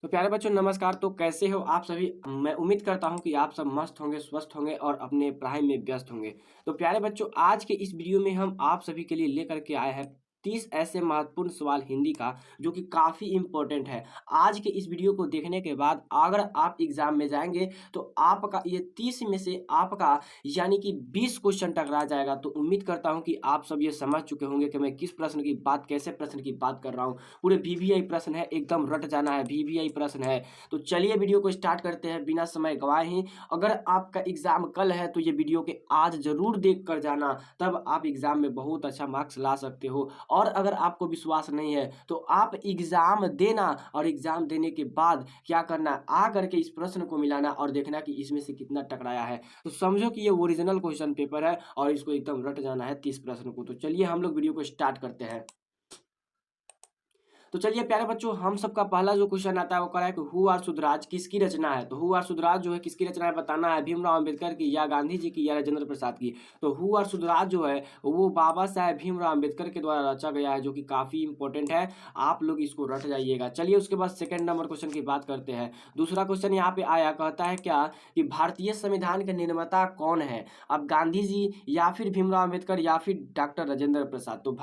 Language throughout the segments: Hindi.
तो प्यारे बच्चों नमस्कार। तो कैसे हो आप सभी। मैं उम्मीद करता हूं कि आप सब मस्त होंगे, स्वस्थ होंगे और अपने पढ़ाई में व्यस्त होंगे। तो प्यारे बच्चों आज के इस वीडियो में हम आप सभी के लिए लेकर के आए हैं 30 ऐसे महत्वपूर्ण सवाल हिंदी का जो कि काफ़ी इम्पोर्टेंट है। आज के इस वीडियो को देखने के बाद अगर आप एग्ज़ाम में जाएँगे तो आपका ये 30 में से आपका यानी कि 20 क्वेश्चन टकरा जाएगा। तो उम्मीद करता हूँ कि आप सब ये समझ चुके होंगे कि मैं किस प्रश्न की बात, कैसे प्रश्न की बात कर रहा हूँ। पूरे वीवीआई प्रश्न है, एकदम रट जाना है, वीवीआई प्रश्न है। तो चलिए वीडियो को स्टार्ट करते हैं बिना समय गवाए ही। अगर आपका एग्ज़ाम कल है तो ये वीडियो के आज ज़रूर देख कर जाना, तब आप एग्ज़ाम में बहुत अच्छा मार्क्स ला सकते हो। और अगर आपको विश्वास नहीं है तो आप एग्ज़ाम देना और एग्ज़ाम देने के बाद क्या करना, आ करके इस प्रश्न को मिलाना और देखना कि इसमें से कितना टकराया है। तो समझो कि ये ओरिजिनल क्वेश्चन पेपर है और इसको एकदम रट जाना है 30 प्रश्न को। तो चलिए हम लोग वीडियो को स्टार्ट करते हैं। तो चलिए प्यारे बच्चों हम सबका पहला जो क्वेश्चन आता है वो करा है कि हु आर सुधराज किसकी रचना है। तो हु आर सुधराज जो है किसकी रचना है बताना है, भीमराव अंबेडकर की या गांधी जी की या राजेंद्र प्रसाद की। तो हु आर सुधराज जो है वो बाबा साहेब भीमराव अंबेडकर के द्वारा रचा गया है, जो कि काफी इंपॉर्टेंट है। आप लोग इसको रट जाइएगा। चलिए उसके बाद सेकंड नंबर क्वेश्चन की बात करते हैं। दूसरा क्वेश्चन यहाँ पे आया, कहता है क्या कि भारतीय संविधान के निर्माता कौन है। अब गांधी जी या फिर भीमराव अंबेडकर या फिर डॉक्टर राजेंद्र प्रसाद। तो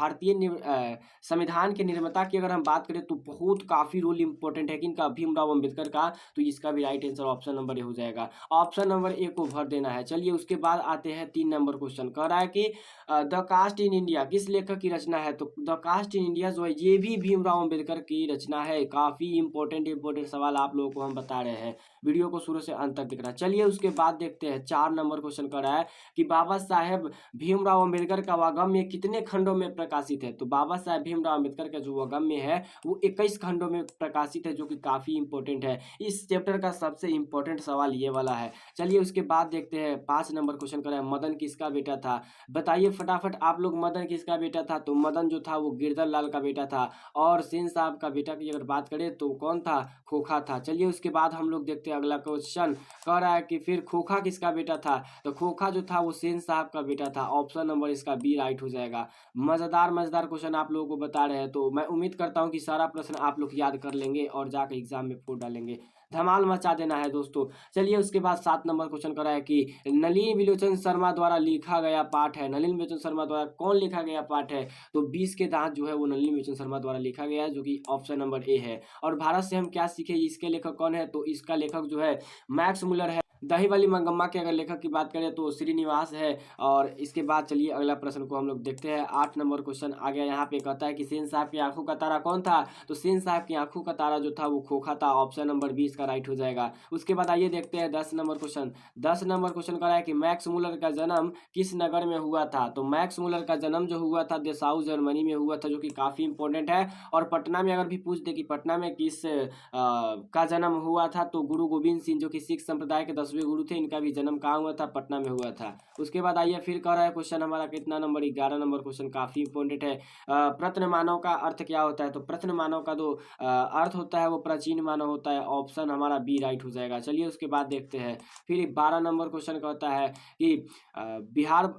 संविधान के निर्माता की अगर हम बात करें तो बहुत काफी रोल इंपॉर्टेंट है किनका, भीमराव अंबेडकर का। तो इसका भी right answer option number A हो जाएगा। ऑप्शन नंबर ए को भर देना है। चलिए उसके बाद आते हैं 3 नंबर क्वेश्चन। कह रहा है कि द कास्ट इन इंडिया किस लेखक की रचना है। तो द कास्ट इन इंडिया जो है ये भी भीमराव अंबेडकर की रचना है। काफी इंपॉर्टेंट सवाल आप लोगों को हम बता रहे हैं। वीडियो को शुरू से अंत तक देखना। चलिए उसके बाद देखते हैं 4 नंबर क्वेश्चन। कर रहा है कि बाबा साहेब भीमराव अंबेडकर का वागम्य कितने खंडों में प्रकाशित है। तो बाबा साहेब भीमराव अंबेडकर का जो वागम्य है वो 21 खंडों में प्रकाशित है, जो कि काफी इंपॉर्टेंट है। इस चैप्टर का सबसे इंपॉर्टेंट सवाल ये वाला है। चलिए उसके बाद देखते हैं 5 नंबर क्वेश्चन। करें मदन किसका बेटा था। बताइए फटाफट आप लोग, मदन किसका बेटा था। तो मदन जो था वो गिरधर लाल का बेटा था। और सेन साहब का बेटा की अगर बात करें तो कौन था, खोखा था। चलिए उसके बाद हम लोग देखते हैं अगला क्वेश्चन। कह रहा है कि फिर खोखा किसका बेटा था। तो खोखा जो था वो सेन साहब का बेटा था। ऑप्शन नंबर इसका बी राइट हो जाएगा। मजेदार मजेदार क्वेश्चन आप लोगों को बता रहे हैं। तो मैं उम्मीद करता हूं कि सारा प्रश्न आप लोग याद कर लेंगे और जाकर एग्जाम में फोड़ डालेंगे। धमाल मचा देना है दोस्तों। चलिए उसके बाद 7 नंबर क्वेश्चन करा है कि नलिनी विलोचन शर्मा द्वारा लिखा गया पाठ है। नलिनी विलोचन शर्मा द्वारा कौन लिखा गया पाठ है। तो 20 के दांत जो है वो नलिनी विलोचन शर्मा द्वारा लिखा गया है, जो कि ऑप्शन नंबर ए है। और भारत से हम क्या सीखे, इसके लेखक कौन है। तो इसका लेखक जो है मैक्स मुलर है। दही वाली मंगम्मा के अगर लेखक की बात करें तो श्रीनिवास है। और इसके बाद चलिए अगला प्रश्न को हम लोग देखते हैं। 8 नंबर क्वेश्चन आ गया। यहाँ पे कहता है कि सेन साहब की आंखों का तारा कौन था। तो सेन साहब की आंखों का तारा जो था वो खोखा था। ऑप्शन नंबर 20 का राइट हो जाएगा। उसके बाद आइए देखते हैं 10 नंबर क्वेश्चन। 10 नंबर क्वेश्चन करा है कि मैक्स मुलर का जन्म किस नगर में हुआ था। तो मैक्स मुलर का जन्म जो हुआ था देसाऊ जर्मनी में हुआ था, जो कि काफी इंपॉर्टेंट है। और पटना में अगर भी पूछ दे कि पटना में किस का जन्म हुआ था, तो गुरु गोविंद सिंह जो कि सिख संप्रदाय के 10वें गुरु थे, इनका भी जन्म कहाँ हुआ था, पटना में हुआ था। उसके बाद आइए फिर कह रहा है क्वेश्चन हमारा कितना नंबर, 11 नंबर क्वेश्चन काफी इंपॉर्टेंट है। प्रश्न मानव का अर्थ क्या होता है। तो प्रश्न मानव का जो अर्थ होता है वो प्राचीन मानव होता है। ऑप्शन हमारा बी राइट हो जाएगा। चलिए उसके बाद देखते हैं। फिर 12 नंबर क्वेश्चन कहता है कि बिहार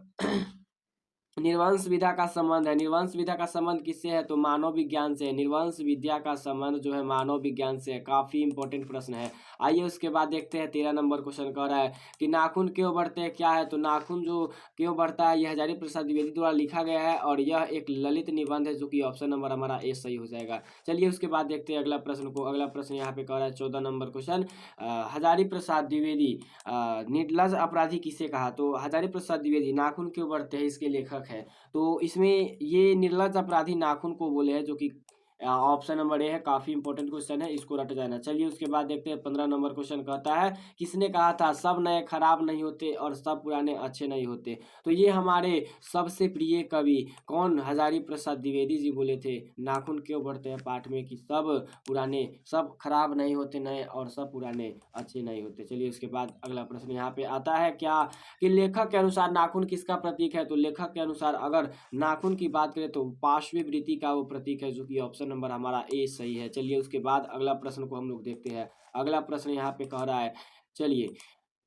निर्वंश विद्या का संबंध है। निर्वंश विद्या का संबंध किससे है। तो मानव विज्ञान से है। निर्वंश विद्या का संबंध जो है मानव विज्ञान से है। काफी इंपॉर्टेंट प्रश्न है। आइए उसके बाद देखते हैं 13 नंबर क्वेश्चन कह रहा है कि नाखून क्यों बढ़ते हैं क्या है। तो नाखून जो क्यों बढ़ता है यह हजारी प्रसाद द्विवेदी द्वारा लिखा गया है और यह एक ललित निबंध है, जो कि ऑप्शन नंबर हमारा ए सही हो जाएगा। चलिए उसके बाद देखते हैं अगला प्रश्न को। अगला प्रश्न यहाँ पे कह रहा है 14 नंबर क्वेश्चन, हजारी प्रसाद द्विवेदी निर्लज अपराधी किसे कहा। तो हजारी प्रसाद द्विवेदी नाखून क्यों बढ़ते हैं इसके लेखक है। तो इसमें ये निर्लज अपराधी नाखून को बोले हैं, जो कि ऑप्शन नंबर ए है। काफी इंपॉर्टेंट क्वेश्चन है, इसको रट जाना। चलिए उसके बाद देखते हैं 15 नंबर क्वेश्चन कहता है किसने कहा था सब नए खराब नहीं होते और सब पुराने अच्छे नहीं होते। तो ये हमारे सबसे प्रिय कवि कौन, हजारी प्रसाद द्विवेदी जी बोले थे नाखून क्यों बढ़ते हैं पाठ में कि सब पुराने, सब खराब नहीं होते नए और सब पुराने अच्छे नहीं होते। चलिए उसके बाद अगला प्रश्न यहाँ पे आता है क्या कि लेखक के अनुसार नाखून किसका प्रतीक है। तो लेखक के अनुसार अगर नाखून की बात करें तो पार्श्वी वृत्ति का वो प्रतीक है, जो कि ऑप्शन नंबर हमारा ए सही है। चलिए उसके बाद अगला प्रश्न को हम लोग देखते हैं। अगला प्रश्न यहाँ पे कह रहा है, चलिए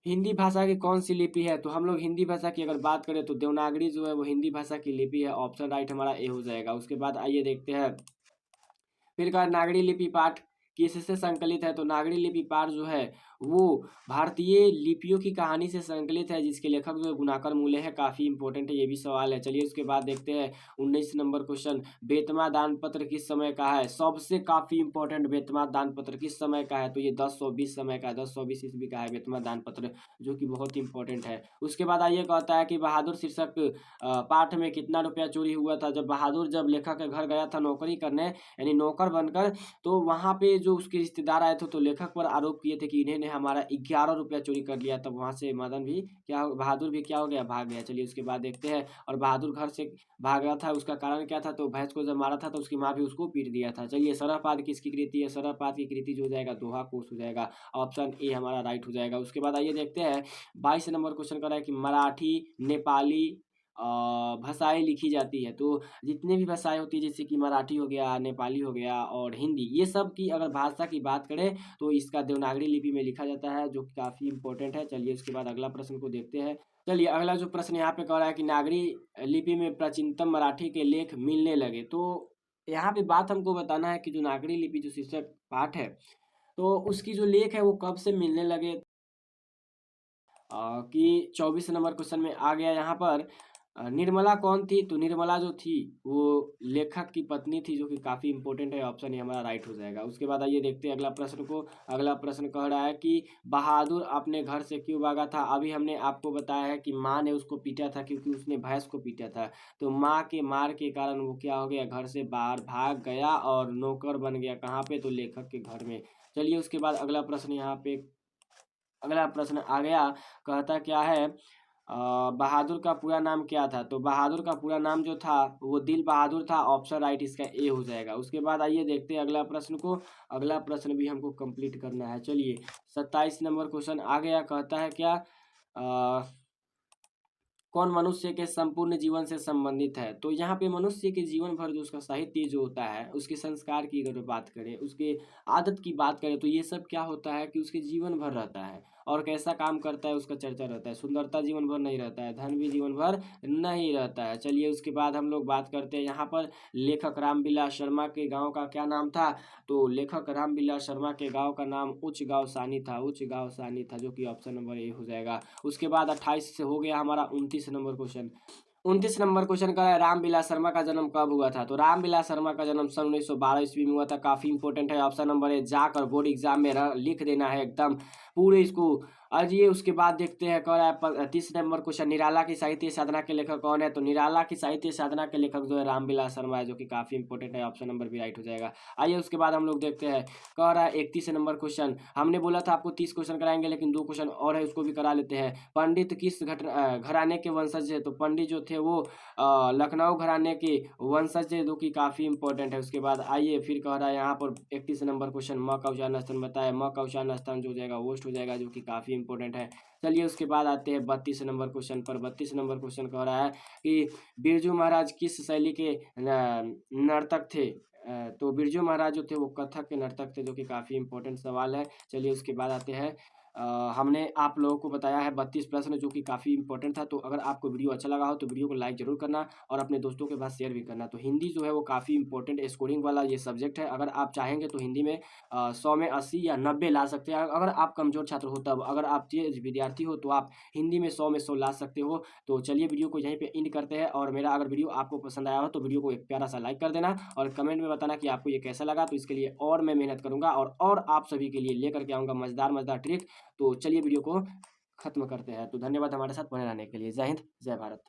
हिंदी भाषा की कौन सी लिपि है। तो हम लोग हिंदी भाषा की अगर बात करें तो देवनागरी जो है वो हिंदी भाषा की लिपि है। ऑप्शन राइट हमारा ए हो जाएगा। उसके बाद आइए देखते हैं फिर का नागरी लिपि पाठ किससे संकलित है? तो नागरी लिपि पाठ जो है वो भारतीय लिपियों की कहानी से संकलित है, जिसके लेखक जो है गुणाकर मूले है। काफ़ी इंपॉर्टेंट है, ये भी सवाल है। चलिए उसके बाद देखते हैं 19 नंबर क्वेश्चन, बेतवा दान पत्र किस समय का है? सबसे काफ़ी इंपॉर्टेंट, बेतवा दान पत्र किस समय का है? तो ये 1020 समय का है, 1020 ईस्वी का है बेतवा दान पत्र, जो कि बहुत इंपॉर्टेंट है। उसके बाद आइए कहता है कि बहादुर शीर्षक पाठ में कितना रुपया चोरी हुआ था? जब बहादुर जब लेखक के घर गया था नौकरी करने, यानी नौकर बनकर, तो वहाँ पे जो उसके रिश्तेदार आए थे तो लेखक पर आरोप किए थे कि इन्होंने हमारा 11 रुपया चोरी कर लिया। तब वहाँ से मदन भी क्या, बहादुर भी क्या हो गया, भाग गया। चलिए उसके बाद देखते हैं, और बहादुर घर से भागा था, उसका कारण क्या था? तो भैंस को जब मारा था तो उसकी माँ भी उसको पीट दिया था। चलिए सरहपाद किसकी कृति है? सरहपाद की कृति जो हो जाएगा दोहा कोश हो जाएगा, ऑप्शन ए हमारा राइट हो जाएगा। उसके बाद आइए देखते हैं 22 नंबर क्वेश्चन कर रहा है कि मराठी, नेपाली भाषाएं लिखी जाती है। तो जितनी भी भाषाएं होती है, जैसे कि मराठी हो गया, नेपाली हो गया और हिंदी, ये सब की अगर भाषा की बात करें तो इसका देवनागरी लिपि में लिखा जाता है, जो कि काफ़ी इंपॉर्टेंट है। चलिए उसके बाद अगला प्रश्न को देखते हैं। चलिए अगला जो प्रश्न यहाँ पे कह रहा है कि नागरी लिपि में प्राचीनतम मराठी के लेख मिलने लगे। तो यहाँ पे बात हमको बताना है कि जो नागरी लिपि जो शीर्षक पाठ है, तो उसकी जो लेख है वो कब से मिलने लगे। कि 24 नंबर क्वेश्चन में आ गया यहाँ पर, निर्मला कौन थी? तो निर्मला जो थी वो लेखक की पत्नी थी, जो कि काफ़ी इंपॉर्टेंट है। ऑप्शन ये हमारा राइट हो जाएगा। उसके बाद आइए देखते हैं अगला प्रश्न को। अगला प्रश्न कह रहा है कि बहादुर अपने घर से क्यों भागा था? अभी हमने आपको बताया है कि माँ ने उसको पीटा था, क्योंकि उसने भैंस को पीटा था। तो माँ के मार के कारण वो क्या हो गया, घर से बाहर भाग गया और नौकर बन गया। कहाँ पे? तो लेखक के घर में। चलिए उसके बाद अगला प्रश्न यहाँ पे, अगला प्रश्न आ गया, कहता क्या है, बहादुर का पूरा नाम क्या था? तो बहादुर का पूरा नाम जो था वो दिल बहादुर था। ऑप्शन राइट इसका ए हो जाएगा। उसके बाद आइए देखते हैं अगला प्रश्न को। अगला प्रश्न भी हमको कंप्लीट करना है। चलिए 27 नंबर क्वेश्चन आ गया, कहता है क्या, अ, कौन मनुष्य के संपूर्ण जीवन से संबंधित है? तो यहाँ पे मनुष्य के जीवन भर जो उसका साहित्य जो होता है, उसके संस्कार की अगर बात करें, उसके आदत की बात करें, तो ये सब क्या होता है कि उसके जीवन भर रहता है। और कैसा काम करता है उसका चर्चा रहता है। सुंदरता जीवन भर नहीं रहता है, धन भी जीवन भर नहीं रहता है। चलिए उसके बाद हम लोग बात करते हैं यहाँ पर, लेखक रामविलास शर्मा के गाँव का क्या नाम था? तो लेखक रामविलास शर्मा के गाँव का नाम उच्च गाँव सानी था, उच्च गाँव सानी था, जो कि ऑप्शन नंबर ए हो जाएगा। उसके बाद 28 से हो गया हमारा 29 नंबर क्वेश्चन। 29 नंबर क्वेश्चन का है, रामविलास शर्मा का जन्म कब हुआ था? तो रामविलास शर्मा का जन्म सन 1912 ईस्वी में हुआ था। काफ़ी इंपॉर्टेंट है। ऑप्शन नंबर ए जाकर बोर्ड एग्जाम में लिख देना है एकदम पूरे इसको। आइए उसके बाद देखते हैं, कह रहा है 30 नंबर क्वेश्चन, निराला की साहित्य साधना के लेखक कौन है? तो निराला की साहित्य साधना के लेखक जो है रामविलास शर्मा है, जो कि काफ़ी इंपॉर्टेंट है। ऑप्शन नंबर भी राइट हो जाएगा। आइए उसके बाद हम लोग देखते हैं, कह रहा है 31 नंबर क्वेश्चन। हमने बोला था आपको 30 क्वेश्चन कराएंगे, लेकिन 2 क्वेश्चन और है, उसको भी करा लेते हैं। पंडित किस घराने के वंशज है? तो पंडित जो थे वो लखनऊ घराने के वंशज थे, जो कि काफ़ी इंपॉर्टेंट है। उसके बाद आइए फिर कह रहा है यहाँ पर 31 नंबर क्वेश्चन, म का उच्चारण स्थान बताए। म का उच्चारण स्थान जो हो जाएगा वोस्ट हो जाएगा, जो कि काफ़ी इंपॉर्टेंट है। चलिए उसके बाद आते हैं 32 नंबर क्वेश्चन पर। 32 नंबर क्वेश्चन कह रहा है कि बिरजू महाराज किस शैली के नर्तक थे? तो बिरजू महाराज जो थे वो कथक के नर्तक थे, जो कि काफ़ी इंपॉर्टेंट सवाल है। चलिए उसके बाद आते हैं, हमने आप लोगों को बताया है 32 प्रश्न, जो कि काफ़ी इंपॉर्टेंट था। तो अगर आपको वीडियो अच्छा लगा हो तो वीडियो को लाइक ज़रूर करना और अपने दोस्तों के पास शेयर भी करना। तो हिंदी जो है वो काफ़ी इंपॉर्टेंट स्कोरिंग वाला ये सब्जेक्ट है। अगर आप चाहेंगे तो हिंदी में 100 में 80 या 90 ला सकते हैं। अगर आप कमज़ोर छात्र हो तब, अगर आप तेज विद्यार्थी हो तो आप हिंदी में 100 में 100 ला सकते हो। तो चलिए वीडियो को यहीं पे एंड करते हैं, और मेरा अगर वीडियो आपको पसंद आया हो तो वीडियो को एक प्यारा सा लाइक कर देना और कमेंट में बताना कि आपको ये कैसा लगा। तो इसके लिए और मैं मेहनत करूँगा और आप सभी के लिए लेकर के आऊँगा मज़ेदार मज़ेदार ट्रिक। तो चलिए वीडियो को खत्म करते हैं। तो धन्यवाद हमारे साथ बने रहने के लिए। जय हिंद, जय भारत।